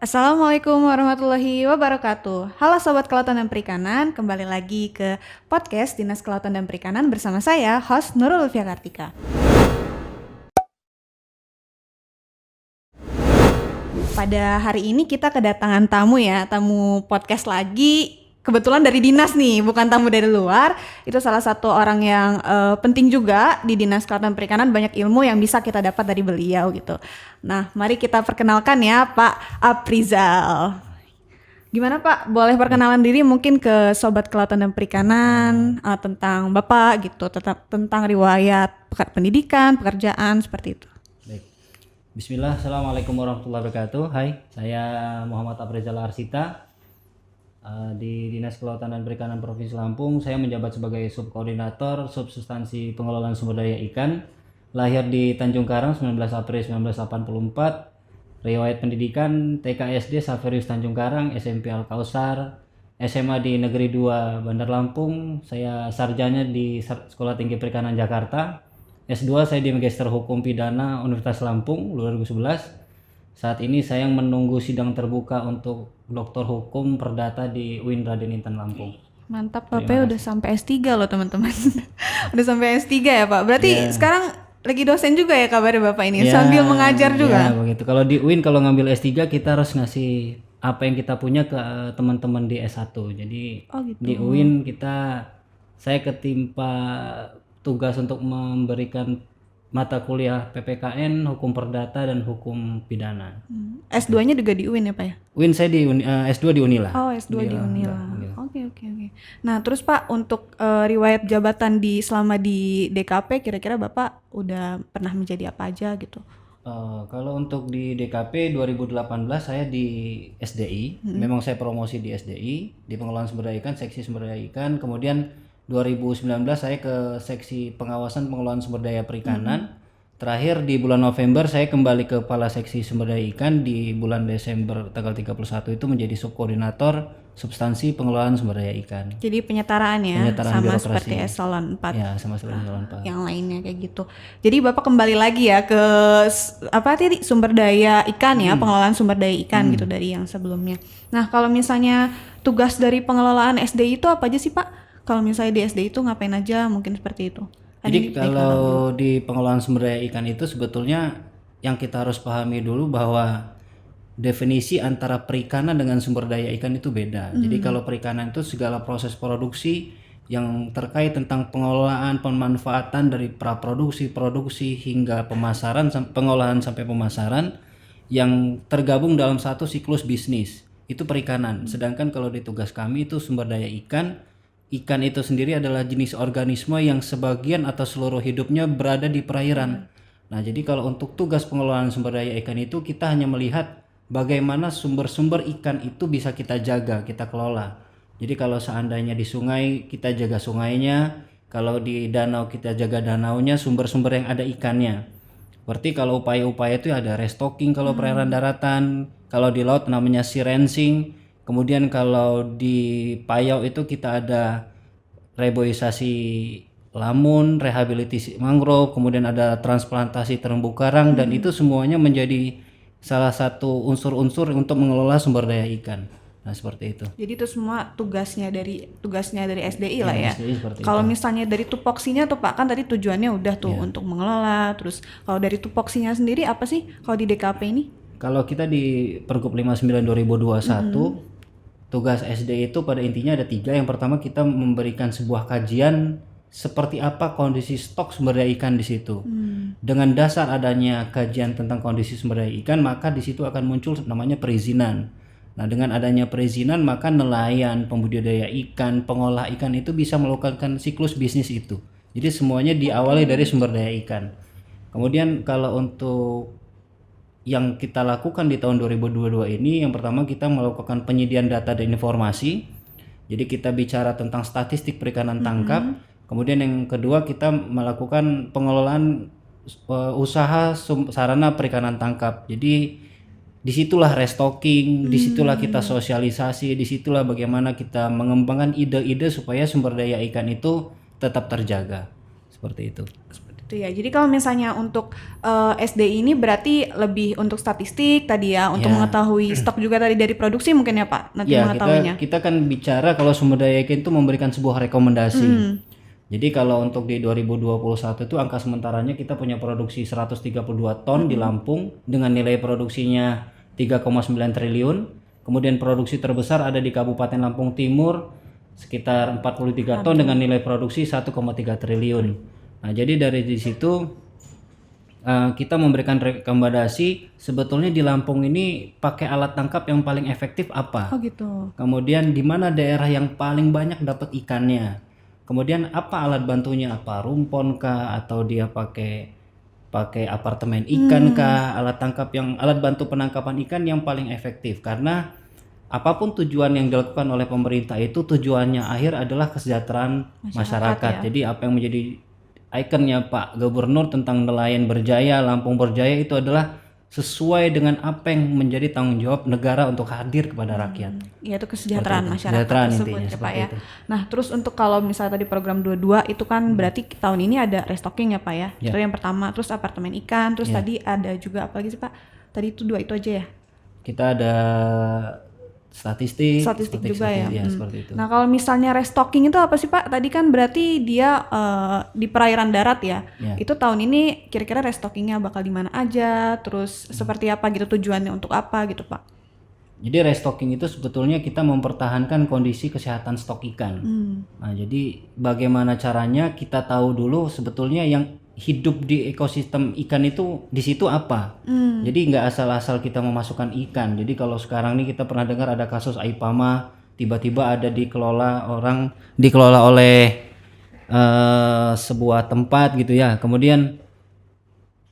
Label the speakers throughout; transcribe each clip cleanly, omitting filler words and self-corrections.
Speaker 1: Assalamualaikum warahmatullahi wabarakatuh. Halo Sobat Kelautan dan Perikanan, kembali lagi ke podcast Dinas Kelautan dan Perikanan bersama saya, host Nurul Lutfia Kartika. Pada hari ini kita kedatangan tamu ya, tamu podcast lagi. Kebetulan dari dinas nih, bukan tamu dari luar. Itu salah satu orang yang penting juga di Dinas Kelautan dan Perikanan, banyak ilmu yang bisa kita dapat dari beliau gitu. Nah, mari kita perkenalkan ya Pak Aprizal. Gimana Pak? Boleh perkenalan diri mungkin ke Sobat Kelautan dan Perikanan tentang Bapak gitu, tentang riwayat pendidikan, pekerjaan seperti itu.
Speaker 2: Baik. Bismillah, Assalamualaikum warahmatullahi wabarakatuh. Hai, saya Muhammad Aprizal Arsita. Di Dinas Kelautan dan Perikanan Provinsi Lampung, saya menjabat sebagai Subkoordinator Substansi Pengelolaan Sumber Daya Ikan. Lahir di Tanjung Karang 19 April 1984. Riwayat pendidikan TK/SD Saverius Tanjung Karang, SMP Al Kausar, SMA di Negeri 2 Bandar Lampung. Saya sarjana di Sekolah Tinggi Perikanan Jakarta. S2 saya di Magister Hukum Pidana Universitas Lampung 2011. Saat ini saya menunggu sidang terbuka untuk Doktor Hukum Perdata di UIN Raden Intan Lampung.
Speaker 1: Mantap, Bapak udah sampai S3 loh teman-teman. Udah sampai S3 ya Pak. Berarti sekarang lagi dosen juga ya kabarnya Bapak ini, sambil mengajar juga.
Speaker 2: Ya begitu. Kalau di UIN kalau ngambil S3 kita harus ngasih apa yang kita punya ke teman-teman di S1. Jadi
Speaker 1: gitu.
Speaker 2: di UIN saya ketimpa tugas untuk memberikan mata kuliah PPKN, Hukum Perdata dan Hukum Pidana.
Speaker 1: S2-nya juga di UIN ya Pak ya?
Speaker 2: UIN saya di S2 di Unila.
Speaker 1: Oh, S2 di Unila. Oke. Nah, terus Pak, untuk riwayat jabatan selama di DKP, kira-kira Bapak udah pernah menjadi apa aja gitu?
Speaker 2: Kalau untuk di DKP 2018 saya di SDI. Memang saya promosi di SDI, di pengelolaan sumber daya ikan, seksi sumber daya ikan. Kemudian 2019 saya ke seksi pengawasan pengelolaan sumber daya perikanan. Terakhir di bulan November saya kembali ke kepala seksi sumber daya ikan. Di bulan Desember tanggal 31 itu menjadi subkoordinator substansi pengelolaan sumber daya ikan.
Speaker 1: Jadi penyetaraan ya,
Speaker 2: Penyetaraan
Speaker 1: sama
Speaker 2: birokrasi.
Speaker 1: seperti eselon 4.
Speaker 2: Ya, sama seperti eselon 4.
Speaker 1: Yang lainnya kayak gitu. Jadi Bapak kembali lagi ya ke apa tadi, sumber daya ikan ya, pengelolaan sumber daya ikan gitu dari yang sebelumnya. Nah, kalau misalnya tugas dari pengelolaan SDI itu apa aja sih Pak? Kalau misalnya di SD itu ngapain aja, mungkin seperti itu.
Speaker 2: Jadi kalau di pengelolaan sumber daya ikan itu sebetulnya yang kita harus pahami dulu bahwa definisi antara perikanan dengan sumber daya ikan itu beda. Jadi kalau perikanan itu segala proses produksi yang terkait tentang pengelolaan, pemanfaatan dari praproduksi, produksi hingga pemasaran, pengolahan sampai pemasaran yang tergabung dalam satu siklus bisnis. Itu perikanan. Sedangkan kalau di tugas kami itu sumber daya ikan. Ikan itu sendiri adalah jenis organisme yang sebagian atau seluruh hidupnya berada di perairan. Nah, jadi kalau untuk tugas pengelolaan sumber daya ikan itu kita hanya melihat bagaimana sumber-sumber ikan itu bisa kita jaga, kita kelola. Jadi kalau seandainya di sungai kita jaga sungainya, kalau di danau kita jaga danaunya, sumber-sumber yang ada ikannya. Berarti kalau upaya-upaya itu ada restocking kalau perairan daratan, kalau di laut namanya sea rensing. Kemudian kalau di Payau itu kita ada reboisasi lamun, rehabilitasi mangrove, kemudian ada transplantasi terumbu karang dan itu semuanya menjadi salah satu unsur-unsur untuk mengelola sumber daya ikan. Nah, seperti itu.
Speaker 1: Jadi itu semua tugasnya dari SDI lah ya.
Speaker 2: SDI
Speaker 1: Kalau misalnya dari tupoksinya tuh Pak, kan tadi tujuannya udah tuh untuk mengelola. Terus kalau dari tupoksinya sendiri apa sih kalau di DKP ini?
Speaker 2: Kalau kita di Pergub 59 2021 tugas SD itu pada intinya ada 3. Yang pertama kita memberikan sebuah kajian seperti apa kondisi stok sumber daya ikan di situ. Dengan dasar adanya kajian tentang kondisi sumber daya ikan, maka di situ akan muncul namanya perizinan. Nah, dengan adanya perizinan maka nelayan, pembudidaya ikan, pengolah ikan itu bisa melakukan siklus bisnis itu. Jadi semuanya diawali dari sumber daya ikan. Kemudian kalau untuk yang kita lakukan di tahun 2022 ini, yang pertama kita melakukan penyediaan data dan informasi. Jadi kita bicara tentang statistik perikanan tangkap. Kemudian yang kedua kita melakukan pengelolaan usaha sarana perikanan tangkap. Jadi disitulah restocking, disitulah kita sosialisasi, disitulah bagaimana kita mengembangkan ide-ide supaya sumber daya ikan itu tetap terjaga. Seperti itu.
Speaker 1: gitu ya. Jadi kalau misalnya untuk SD ini berarti lebih untuk statistik tadi ya, untuk
Speaker 2: Ya.
Speaker 1: mengetahui stok juga tadi dari produksi mungkin ya Pak, nanti
Speaker 2: Ya,
Speaker 1: mengetahuinya.
Speaker 2: kita kan bicara kalau sumber daya ikan itu memberikan sebuah rekomendasi. Jadi kalau untuk di 2021 itu angka sementaranya kita punya produksi 132 ton di Lampung dengan nilai produksinya 3,9 triliun. Kemudian produksi terbesar ada di Kabupaten Lampung Timur sekitar 43 ton dengan nilai produksi 1,3 triliun. Nah, jadi dari di situ kita memberikan rekomendasi sebetulnya di Lampung ini pakai alat tangkap yang paling efektif apa.
Speaker 1: Oh gitu.
Speaker 2: Kemudian di mana daerah yang paling banyak dapat ikannya. Kemudian apa alat bantunya, apa rumpon kah atau dia pakai apartemen ikan kah, alat bantu penangkapan ikan yang paling efektif, karena apapun tujuan yang dilakukan oleh pemerintah itu tujuannya akhir adalah kesejahteraan masyarakat.
Speaker 1: ya.
Speaker 2: Jadi apa yang menjadi ikonnya Pak Gubernur tentang nelayan berjaya, Lampung berjaya itu adalah sesuai dengan apa yang menjadi tanggung jawab negara untuk hadir kepada rakyat.
Speaker 1: Yaitu kesejahteraan masyarakat
Speaker 2: Kesejahteraan
Speaker 1: tersebut
Speaker 2: intinya
Speaker 1: ya Pak
Speaker 2: seperti
Speaker 1: ya.
Speaker 2: itu.
Speaker 1: Nah terus untuk kalau misalnya tadi program 22 itu kan berarti tahun ini ada restocking ya Pak ya. Itu yang pertama, terus apartemen ikan, terus tadi ada juga apa lagi sih Pak? Tadi itu 2 itu aja ya?
Speaker 2: Kita ada statistik
Speaker 1: Juga ya.
Speaker 2: seperti itu.
Speaker 1: Nah kalau misalnya restocking itu apa sih Pak? Tadi kan berarti dia di perairan darat ya. Itu tahun ini kira-kira restockingnya bakal di mana aja, terus seperti apa gitu, tujuannya untuk apa gitu Pak?
Speaker 2: Jadi restocking itu sebetulnya kita mempertahankan kondisi kesehatan stok ikan. Nah, jadi bagaimana caranya kita tahu dulu sebetulnya yang hidup di ekosistem ikan itu di situ apa. Jadi nggak asal-asal kita memasukkan ikan. Jadi kalau sekarang nih kita pernah dengar ada kasus Aipama, tiba-tiba ada dikelola oleh sebuah tempat gitu ya. Kemudian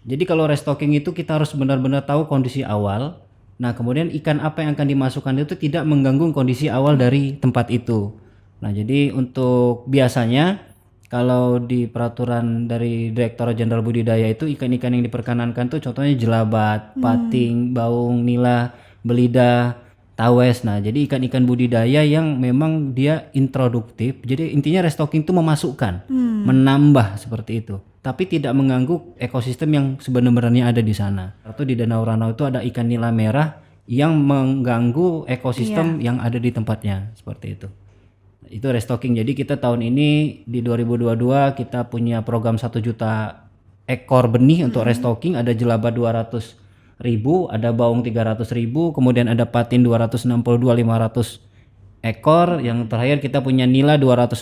Speaker 2: jadi kalau restocking itu kita harus benar-benar tahu kondisi awal. Nah, kemudian ikan apa yang akan dimasukkan itu tidak mengganggu kondisi awal dari tempat itu. Nah, jadi untuk biasanya kalau di peraturan dari Direktorat Jenderal Budidaya itu ikan-ikan yang diperkenankan tuh contohnya jelabat, pating, baung, nila, belida, tawes. Nah, jadi ikan-ikan budidaya yang memang dia introduktif. Jadi intinya restocking itu memasukkan, menambah seperti itu. Tapi tidak mengganggu ekosistem yang sebenarnya ada di sana. Atau di Danau Ranau itu ada ikan nila merah yang mengganggu ekosistem yang ada di tempatnya, seperti itu. Itu restocking. Jadi kita tahun ini di 2022 kita punya program 1 juta ekor benih untuk restocking. Ada jelaba 200.000, ada baung 300.000, kemudian ada patin 262.500 ekor. Yang terakhir kita punya nila 250.000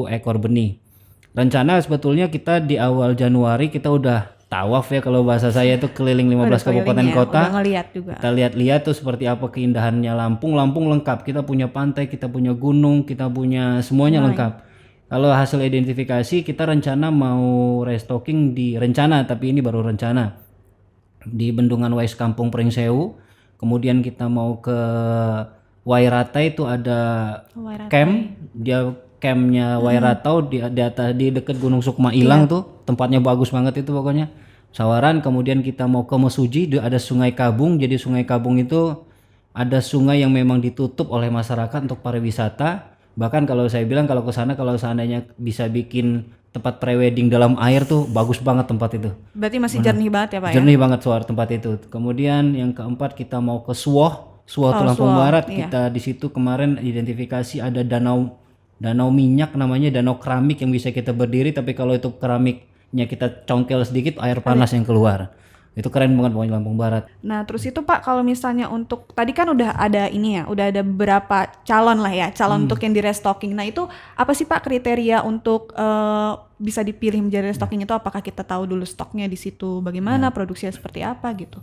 Speaker 2: ekor benih. Rencana sebetulnya kita di awal Januari kita udah tawaf ya, kalau bahasa saya itu keliling 15 kabupaten kota.
Speaker 1: Udah ngeliat juga.
Speaker 2: Kita lihat-lihat tuh seperti apa keindahannya Lampung. Lampung lengkap. Kita punya pantai, kita punya gunung, kita punya semuanya lengkap. Kalau hasil identifikasi kita rencana mau restocking tapi ini baru rencana. Di Bendungan Wais Kampung Pringsewu. Kemudian kita mau ke Wairata itu ada camp. Dia campnya Wairatau di atas di dekat Gunung Sukma Ilang tuh, tempatnya bagus banget itu pokoknya. Sawaran. Kemudian kita mau ke Mesuji, ada Sungai Kabung. Jadi Sungai Kabung itu ada sungai yang memang ditutup oleh masyarakat untuk pariwisata. Bahkan kalau saya bilang kalau ke sana, kalau seandainya bisa bikin tempat prewedding dalam air tuh bagus banget tempat itu.
Speaker 1: Berarti masih jernih banget ya Pak ya?
Speaker 2: Jernih banget suara tempat itu. Kemudian yang keempat kita mau ke Suwoh tuh Lampung Barat. Kita di situ kemarin identifikasi ada danau minyak namanya, danau keramik yang bisa kita berdiri, tapi kalau itu keramiknya kita congkel sedikit air panas yang keluar. Itu keren banget pokoknya Lampung Barat.
Speaker 1: Nah terus itu Pak kalau misalnya untuk tadi kan udah ada ini ya, udah ada beberapa calon untuk yang di restocking. Nah itu apa sih Pak kriteria untuk bisa dipilih menjadi restocking itu? Apakah kita tahu dulu stoknya di situ bagaimana, produksinya seperti apa gitu?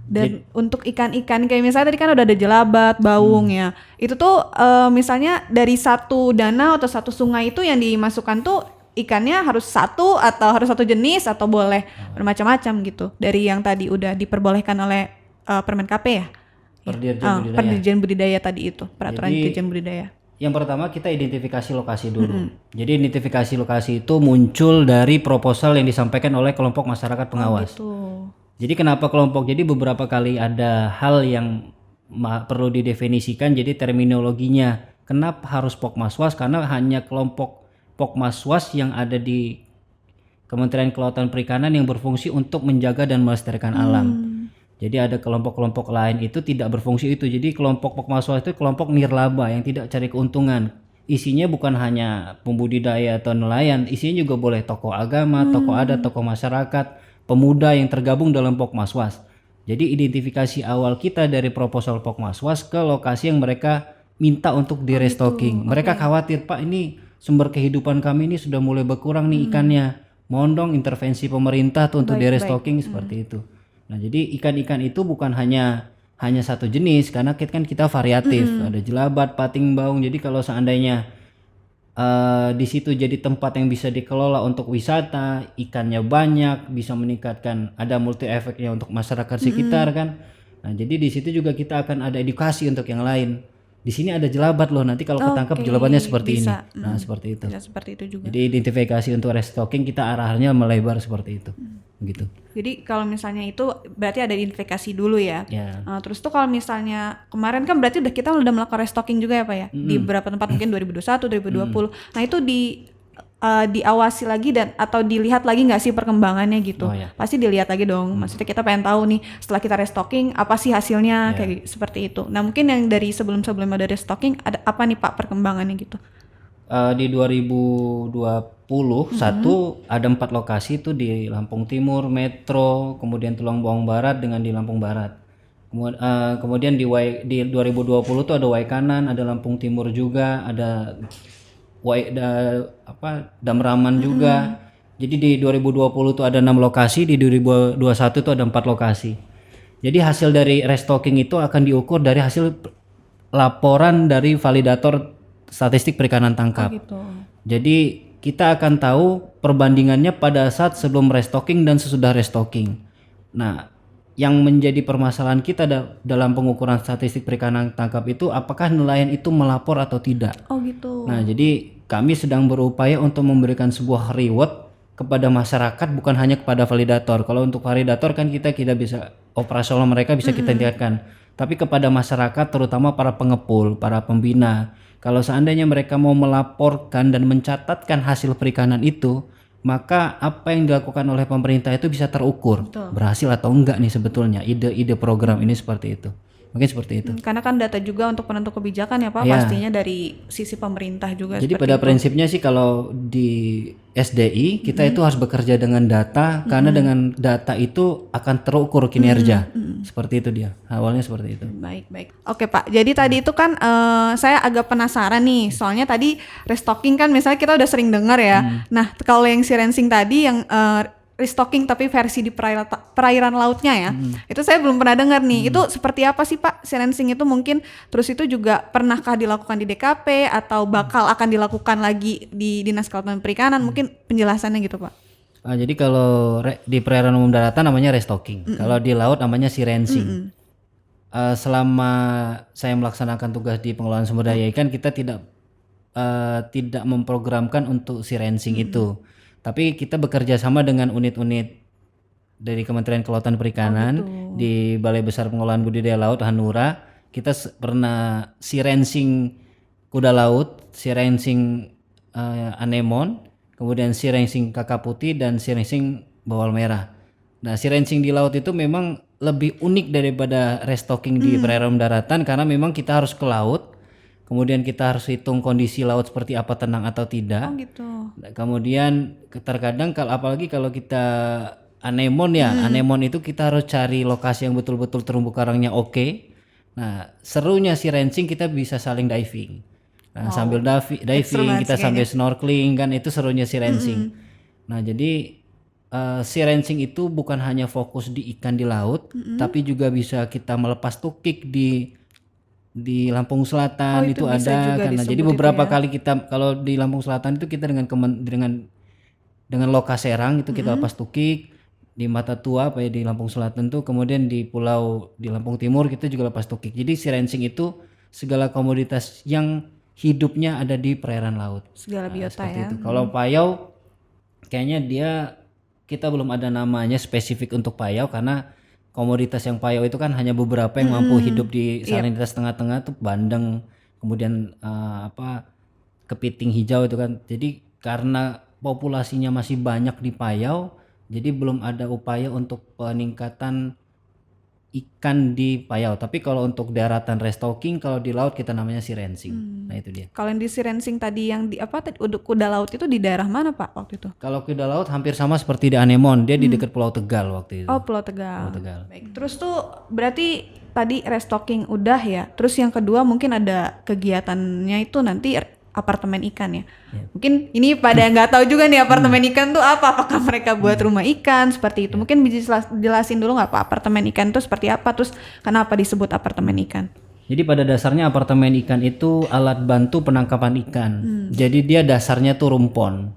Speaker 1: Dan untuk ikan-ikan kayak misalnya tadi kan udah ada jelabat, baung ya. Itu tuh misalnya dari satu danau atau satu sungai itu yang dimasukkan tuh ikannya harus satu atau harus satu jenis atau boleh bermacam-macam gitu. Dari yang tadi udah diperbolehkan oleh Permen KP ya. Dirjen Budidaya tadi itu, peraturan Dirjen Budidaya.
Speaker 2: Yang pertama kita identifikasi lokasi dulu. Jadi identifikasi lokasi itu muncul dari proposal yang disampaikan oleh kelompok masyarakat pengawas. Jadi kenapa kelompok? Jadi beberapa kali ada hal yang perlu didefinisikan. Jadi terminologinya kenapa harus Pokmaswas? Karena hanya kelompok Pokmaswas yang ada di Kementerian Kelautan Perikanan yang berfungsi untuk menjaga dan melestarikan alam. Jadi ada kelompok-kelompok lain itu tidak berfungsi itu. Jadi kelompok Pokmaswas itu kelompok nirlaba yang tidak cari keuntungan. Isinya bukan hanya pembudidaya atau nelayan, isinya juga boleh tokoh agama, tokoh adat, tokoh masyarakat, pemuda yang tergabung dalam Pokmaswas. Jadi identifikasi awal kita dari proposal Pokmaswas ke lokasi yang mereka minta untuk di restocking. Mereka khawatir, Pak, ini sumber kehidupan kami ini sudah mulai berkurang nih ikannya. Mohon dong intervensi pemerintah tuh untuk di restocking seperti itu. Nah, jadi ikan-ikan itu bukan hanya satu jenis karena kita variatif. Ada jelabat, pating, baung. Jadi kalau seandainya di situ jadi tempat yang bisa dikelola untuk wisata, ikannya banyak, bisa meningkatkan, ada multi efeknya untuk masyarakat sekitar kan. Nah, jadi di situ juga kita akan ada edukasi untuk yang lain. Di sini ada jelabat loh, nanti kalau ketangkap jelabatnya seperti
Speaker 1: bisa.
Speaker 2: ini. Nah, seperti itu.
Speaker 1: Bisa seperti itu juga.
Speaker 2: Jadi identifikasi untuk restocking kita arahnya melebar seperti itu. Gitu.
Speaker 1: Jadi kalau misalnya itu berarti ada identifikasi dulu ya. Terus tuh kalau misalnya kemarin kan berarti kita udah melakukan restocking juga ya Pak ya. Di beberapa tempat mungkin 2021, 2020. Nah itu diawasi lagi dan atau dilihat lagi nggak sih perkembangannya gitu. Pasti dilihat lagi dong. Maksudnya kita pengen tahu nih setelah kita restocking apa sih hasilnya kayak seperti itu. Nah mungkin yang dari sebelum-sebelum ada restocking ada apa nih Pak perkembangannya gitu?
Speaker 2: Di 2021 ada 4 lokasi itu di Lampung Timur, Metro, kemudian Tulung Bawang Barat dengan di Lampung Barat. Kemudian di 2020 tuh ada Waikanan, ada Lampung Timur juga, ada Damraman juga. Jadi di 2020 tuh ada 6 lokasi, di 2021 tuh ada 4 lokasi. Jadi hasil dari restocking itu akan diukur dari hasil laporan dari validator statistik perikanan tangkap. Jadi kita akan tahu perbandingannya pada saat sebelum restocking dan sesudah restocking. Nah, yang menjadi permasalahan kita dalam pengukuran statistik perikanan tangkap itu apakah nelayan itu melapor atau tidak. Nah, jadi kami sedang berupaya untuk memberikan sebuah reward kepada masyarakat bukan hanya kepada validator. Kalau untuk validator kan kita bisa operasional mereka bisa kita tingkatkan. Tapi kepada masyarakat terutama para pengepul, para pembina. Kalau seandainya mereka mau melaporkan dan mencatatkan hasil perikanan itu, maka apa yang dilakukan oleh pemerintah itu bisa terukur. Berhasil atau enggak nih sebetulnya ide-ide program ini seperti itu. Mungkin seperti itu.
Speaker 1: Karena kan data juga untuk penentu kebijakan ya Pak, pastinya dari sisi pemerintah juga.
Speaker 2: Jadi pada prinsipnya sih kalau di SDI kita itu harus bekerja dengan data karena dengan data itu akan terukur kinerja. Seperti itu dia. Awalnya seperti itu.
Speaker 1: Baik. Oke Pak, jadi tadi itu kan saya agak penasaran nih, soalnya tadi restocking kan misalnya kita udah sering dengar ya. Nah kalau yang sirencing tadi yang restocking tapi versi di perairan lautnya ya. Itu saya belum pernah dengar nih. Itu seperti apa sih Pak sirencing itu mungkin? Terus itu juga pernahkah dilakukan di DKP atau bakal akan dilakukan lagi di Dinas Kelautan Perikanan? Mungkin penjelasannya gitu Pak.
Speaker 2: Jadi kalau di perairan umum daratan namanya restocking. Kalau di laut namanya sirencing. Selama saya melaksanakan tugas di pengelolaan sumber daya ikan kita tidak memprogramkan untuk sirencing itu. Tapi kita bekerja sama dengan unit-unit dari Kementerian Kelautan Perikanan di Balai Besar Pengelolaan Budidaya Laut Hanura. Kita pernah sirencing kuda laut, sirencing anemon, kemudian sirencing kakap putih dan sirencing bawal merah. Nah, sirencing di laut itu memang lebih unik daripada restocking di perairan daratan karena memang kita harus ke laut. Kemudian kita harus hitung kondisi laut seperti apa, tenang atau tidak. Kemudian terkadang apalagi kalau kita anemon ya, anemon itu kita harus cari lokasi yang betul-betul terumbu karangnya oke. Nah, serunya sirencing kita bisa saling diving. Nah, sambil diving kita sambil snorkeling kan itu serunya sirencing. Nah, jadi sirencing itu bukan hanya fokus di ikan di laut, tapi juga bisa kita melepas tukik di Lampung Selatan itu ada karena jadi beberapa kali kita kalau di Lampung Selatan itu kita dengan Loka Serang itu kita lepas tukik di Mata Tua di Lampung Selatan tuh, kemudian di Lampung Timur kita juga lepas tukik. Jadi sirencing itu segala komoditas yang hidupnya ada di perairan laut.
Speaker 1: Segala biota ya.
Speaker 2: Itu. Kalau payau kayaknya kita belum ada namanya spesifik untuk payau karena komoditas yang payau itu kan hanya beberapa yang mampu hidup di salinitas tengah-tengah tuh bandeng, kemudian kepiting hijau itu kan. Jadi karena populasinya masih banyak di Payau, jadi belum ada upaya untuk peningkatan ikan di Payau. Tapi kalau untuk daratan restocking, kalau di laut kita namanya sea rensing. Nah itu dia.
Speaker 1: Kalau yang di sea rensing tadi yang di apa tadi kuda laut itu di daerah mana Pak waktu itu?
Speaker 2: Kalau kuda laut hampir sama seperti di Anemon, dia di dekat Pulau Tegal waktu itu.
Speaker 1: Oh, Pulau Tegal.
Speaker 2: Pulau Tegal.
Speaker 1: Baik. Terus tuh berarti tadi restocking udah ya. Terus yang kedua mungkin ada kegiatannya itu nanti apartemen ikan ya. Mungkin ini pada nggak tahu juga nih apartemen ikan tuh apa. Apakah mereka buat rumah ikan seperti itu? Mungkin bisa jelasin dulu nggak Pak apartemen ikan itu seperti apa? Terus kenapa disebut apartemen ikan?
Speaker 2: Jadi pada dasarnya apartemen ikan itu alat bantu penangkapan ikan. Jadi dia dasarnya tuh rumpon.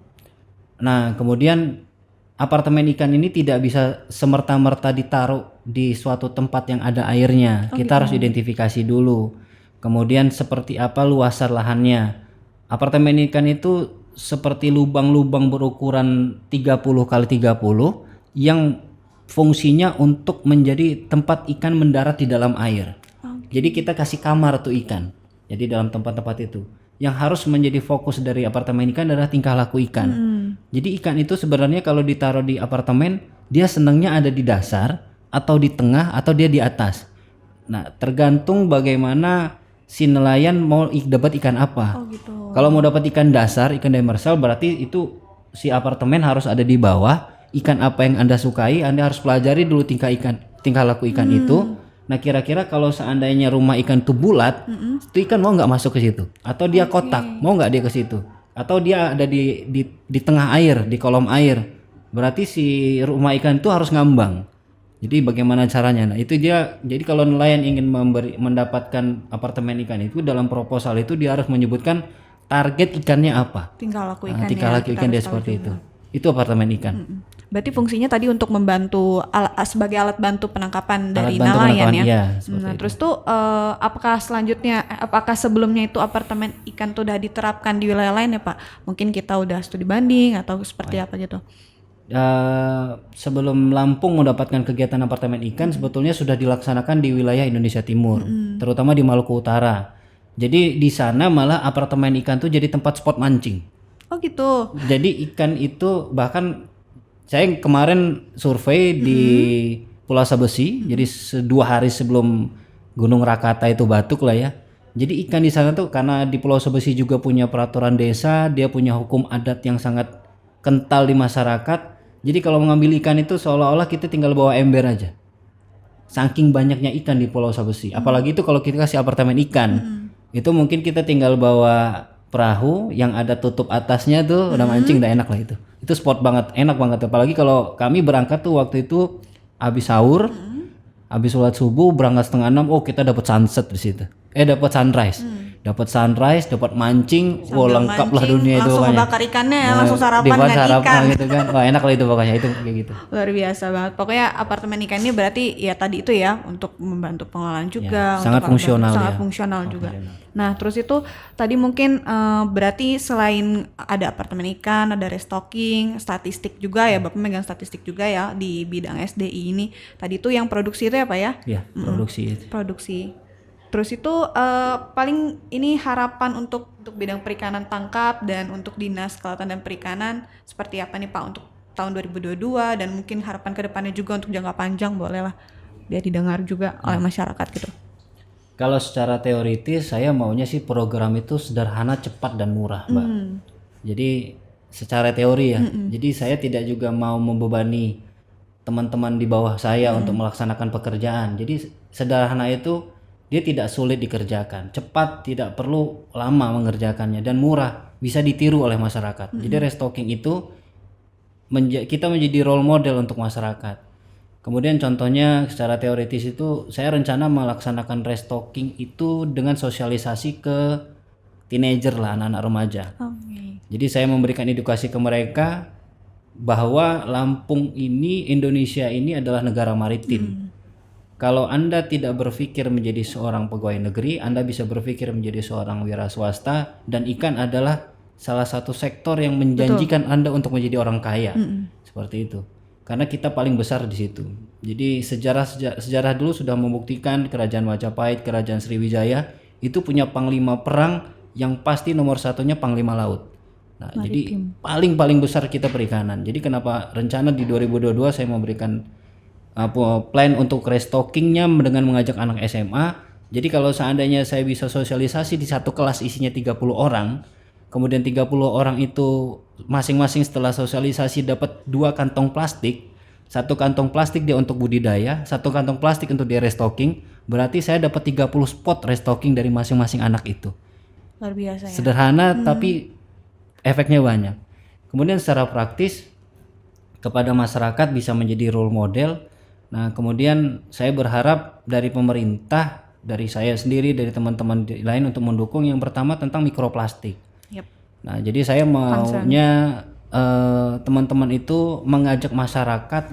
Speaker 2: Nah kemudian apartemen ikan ini tidak bisa semerta-merta ditaruh di suatu tempat yang ada airnya. Kita harus identifikasi dulu. Kemudian seperti apa luasan lahannya. Apartemen ikan itu seperti lubang-lubang berukuran 30 kali 30 yang fungsinya untuk menjadi tempat ikan mendarat di dalam air. Jadi kita kasih kamar tuh ikan. Jadi dalam tempat-tempat itu. Yang harus menjadi fokus dari apartemen ikan adalah tingkah laku ikan. Jadi ikan itu sebenarnya kalau ditaruh di apartemen, dia senangnya ada di dasar atau di tengah atau dia di atas. Nah, tergantung bagaimana si nelayan mau dapat ikan apa.
Speaker 1: Oh gitu.
Speaker 2: Kalau mau dapat ikan dasar, ikan demersal, berarti itu si apartemen harus ada di bawah. Ikan apa yang Anda sukai, Anda harus pelajari dulu tingkah laku ikan itu. Nah kira-kira kalau seandainya rumah ikan itu bulat, itu ikan mau nggak masuk ke situ? Atau dia kotak, mau nggak dia ke situ? Atau dia ada di tengah air, di kolom air? Berarti si rumah ikan itu harus ngambang. Jadi bagaimana caranya? Nah itu dia. Jadi kalau nelayan ingin mendapatkan apartemen ikan itu dalam proposal itu dia harus menyebutkan target ikannya apa.
Speaker 1: Tingkah laku ikan.
Speaker 2: Tingkah laku ikan dia seperti itu. Itu apartemen ikan.
Speaker 1: Berarti fungsinya tadi untuk membantu sebagai alat bantu penangkapan dari
Speaker 2: Alat bantu
Speaker 1: nelayan
Speaker 2: penangkapan,
Speaker 1: ya.
Speaker 2: Seperti itu.
Speaker 1: Terus tuh apakah sebelumnya itu apartemen ikan tuh udah diterapkan di wilayah lain ya Pak? Mungkin kita udah studi banding atau seperti apa gitu?
Speaker 2: Sebelum Lampung mendapatkan kegiatan apartemen ikan sebetulnya sudah dilaksanakan di wilayah Indonesia Timur, terutama di Maluku Utara. Jadi di sana malah apartemen ikan tuh jadi tempat spot mancing.
Speaker 1: Oh gitu.
Speaker 2: Jadi ikan itu bahkan saya kemarin survei di Pulau Sabesi, jadi 2 hari sebelum Gunung Rakata itu batuk lah ya. Jadi ikan di sana tuh karena di Pulau Sabesi juga punya peraturan desa, dia punya hukum adat yang sangat kental di masyarakat. Jadi kalau mengambil ikan itu seolah-olah kita tinggal bawa ember aja. Saking banyaknya ikan di Pulau Sabesi. Apalagi itu kalau kita kasih apartemen ikan, itu mungkin kita tinggal bawa perahu yang ada tutup atasnya tuh udah mancing udah enak lah itu. Itu spot banget, enak banget. Apalagi kalau kami berangkat tuh waktu itu habis sahur, habis sholat subuh berangkat 5:30, oh kita dapat sunset di situ. Dapat sunrise. Dapat sunrise, dapat mancing, lengkap lah dunia itu
Speaker 1: langsung
Speaker 2: pokoknya.
Speaker 1: ngebakar ikannya, langsung sarapan dengan
Speaker 2: sarapan
Speaker 1: ikan.
Speaker 2: gitu kan. Wah, enak lah itu pokoknya itu kayak gitu.
Speaker 1: Luar biasa banget. Pokoknya apartemen ikan ini berarti ya tadi itu ya untuk membantu pengelolaan juga,
Speaker 2: Ya, sangat
Speaker 1: untuk
Speaker 2: fungsional
Speaker 1: sangat
Speaker 2: ya.
Speaker 1: fungsional juga. Nah, terus itu tadi mungkin berarti selain ada apartemen ikan, ada restocking, statistik juga ya, Bapak megang statistik juga ya di bidang SDI ini. Tadi itu yang produksi itu ya, Pak ya?
Speaker 2: Iya, produksi.
Speaker 1: Produksi. Terus itu paling ini harapan untuk bidang perikanan tangkap dan untuk Dinas Kelautan dan Perikanan seperti apa nih Pak untuk tahun 2022 dan mungkin harapan kedepannya juga untuk jangka panjang boleh lah biar didengar juga oleh masyarakat gitu.
Speaker 2: Kalau secara teoritis saya maunya sih program itu sederhana, cepat dan murah, Mbak. Jadi secara teori ya. Jadi saya tidak juga mau membebani teman-teman di bawah saya untuk melaksanakan pekerjaan. Jadi sederhana itu dia tidak sulit dikerjakan, cepat, tidak perlu lama mengerjakannya dan murah, bisa ditiru oleh masyarakat. Jadi restocking itu kita menjadi role model untuk masyarakat. Kemudian contohnya secara teoritis itu saya rencana melaksanakan restocking itu dengan sosialisasi ke teenager lah, anak-anak remaja. Jadi saya memberikan edukasi ke mereka bahwa Lampung ini, Indonesia ini adalah negara maritim. Kalau Anda tidak berpikir menjadi seorang pegawai negeri, Anda bisa berpikir menjadi seorang wira swasta, dan ikan adalah salah satu sektor yang menjanjikan Anda untuk menjadi orang kaya. Seperti itu. Karena kita paling besar di situ. Jadi sejarah dulu sudah membuktikan Kerajaan Majapahit, Kerajaan Sriwijaya itu punya panglima perang yang pasti nomor satunya panglima laut. Nah, jadi paling besar kita perikanan. Jadi kenapa rencana di 2022 saya memberikan plan untuk restockingnya dengan mengajak anak SMA. Jadi kalau seandainya saya bisa sosialisasi di satu kelas isinya 30 orang, kemudian 30 orang itu masing-masing setelah sosialisasi dapat 2 kantong plastik, 1 kantong plastik dia untuk budidaya, 1 kantong plastik untuk dia restocking, berarti saya dapat 30 spot restocking dari masing-masing anak itu.
Speaker 1: Luar biasa ya.
Speaker 2: Sederhana tapi efeknya banyak. Kemudian secara praktis kepada masyarakat bisa menjadi role model. Nah, kemudian saya berharap dari pemerintah, dari saya sendiri, dari teman-teman lain untuk mendukung yang pertama tentang mikroplastik. Nah, jadi saya maunya teman-teman itu mengajak masyarakat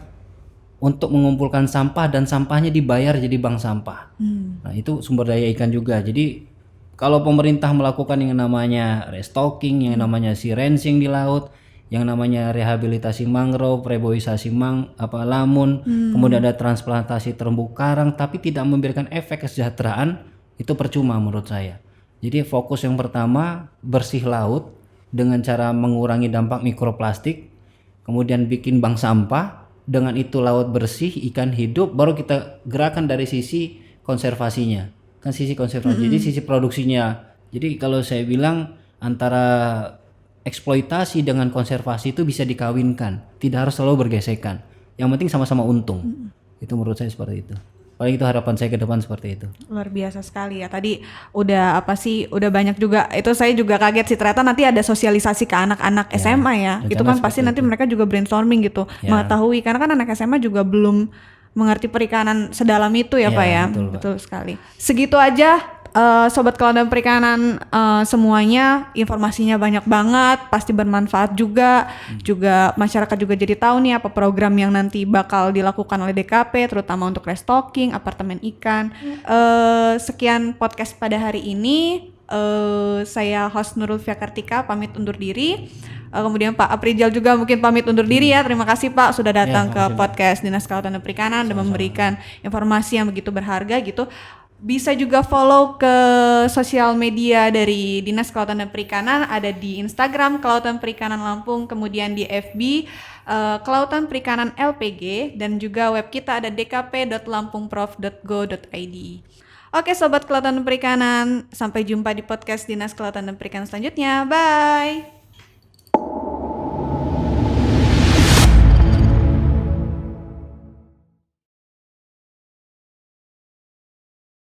Speaker 2: untuk mengumpulkan sampah dan sampahnya dibayar jadi bank sampah. Nah, itu sumber daya ikan juga. Jadi kalau pemerintah melakukan yang namanya restocking, yang namanya sea rensing di laut, yang namanya rehabilitasi mangrove, reboisasi lamun, kemudian ada transplantasi terumbu karang, tapi tidak memberikan efek kesejahteraan, itu percuma menurut saya. Jadi fokus yang pertama bersih laut dengan cara mengurangi dampak mikroplastik, kemudian bikin bank sampah, dengan itu laut bersih, ikan hidup, baru kita gerakan dari sisi konservasinya. Kan sisi konservasi, jadi sisi produksinya. Jadi kalau saya bilang antara eksploitasi dengan konservasi itu bisa dikawinkan, tidak harus selalu bergesekan. Yang penting sama-sama untung. Itu menurut saya seperti itu. Paling itu harapan saya ke depan seperti itu.
Speaker 1: Luar biasa sekali ya. Tadi udah banyak juga. Itu saya juga kaget sih, ternyata nanti ada sosialisasi ke anak-anak SMA ya. Itu kan pasti nanti mereka juga brainstorming gitu, mengetahui, karena kan anak SMA juga belum mengerti perikanan sedalam itu ya Pak ya. Betul sekali. Segitu aja Sobat Kelautan Perikanan semuanya, informasinya banyak banget, pasti bermanfaat juga. Juga masyarakat juga jadi tahu nih apa program yang nanti bakal dilakukan oleh DKP, terutama untuk restocking, apartemen ikan. Sekian podcast pada hari ini. Saya host Nurul Fiakartika pamit undur diri. Kemudian Pak Aprijal juga mungkin pamit undur diri ya. Terima kasih Pak sudah datang ke podcast Dinas Kelautan dan Perikanan dan memberikan informasi yang begitu berharga gitu. Bisa juga follow ke sosial media dari Dinas Kelautan dan Perikanan, ada di Instagram Kelautan Perikanan Lampung, kemudian di FB Kelautan Perikanan LPG, dan juga web kita ada dkp.lampungprof.go.id. Oke Sobat Kelautan dan Perikanan, sampai jumpa di podcast Dinas Kelautan dan Perikanan selanjutnya. Bye!